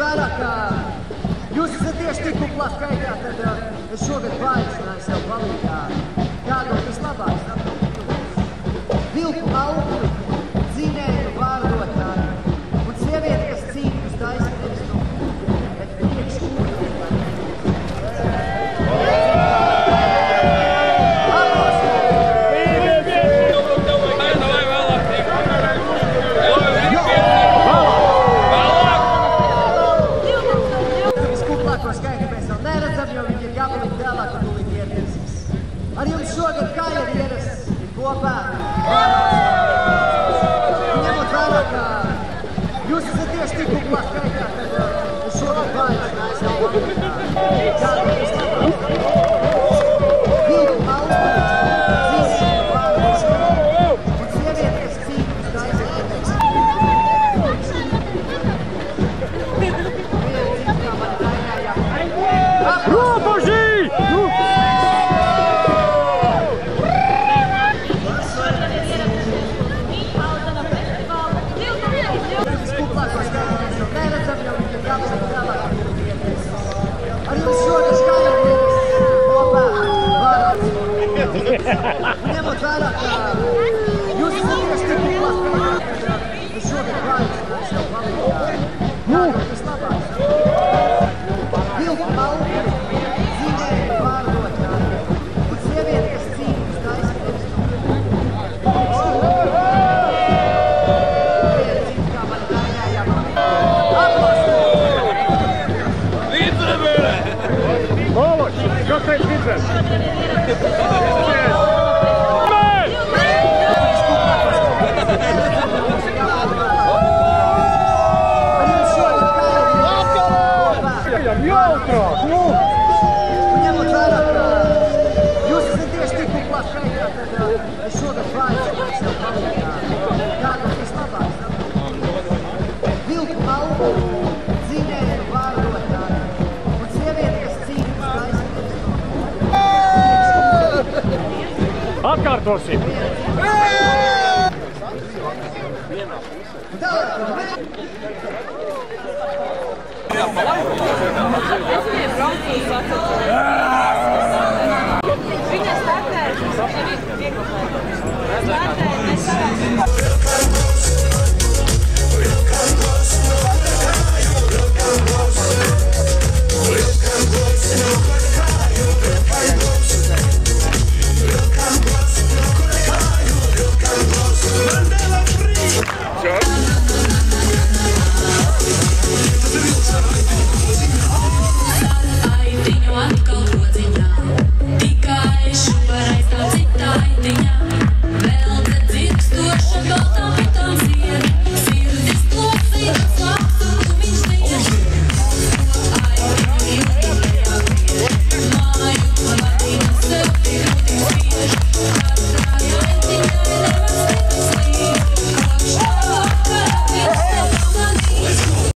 vērā, ka jūs esat tieši tik kuplā skaitā, tad es šogad paaicināju sev palīgā kādu vislabāk saprotu. Vilku augli, dzinēju pārdotāju un sievieti, kas cīņas taisa nevis no kuģa, bet priekškuģa. Ar jums šogad kā jau ierasts kopā ņemot vērā, ka jūs esat tieši tik kuplā skaitā, tad es šogad paaicināju sev palīgā kādu vislabāk vilku augli, dzinēju pārdotāju un sievieti, kas cīņas taisa nevis no ņemot vērā, ka jūs esat tieši tik kuplā skaitā, tad es šogad paaicināju sev palīgā kādu vislabāk saprotu. Vilku augli, dzinēju pārdotāju un sievieti, kas cīņas taisa nevis no kuģa. Cīņas kā mani daļājā Līdzrebēlē! Moloč, kas teic līdzrebēlē? Ņemot vērā, ka jūs esat tieši tik kuplā skaitā, tad es šogad paaicināju sev palīgā kādu vislabāk saprotu. Vilku augli, dzinēju pārdotāju un sievieti, kas cīņas taisa nevis no kuģa. Atkārtosim!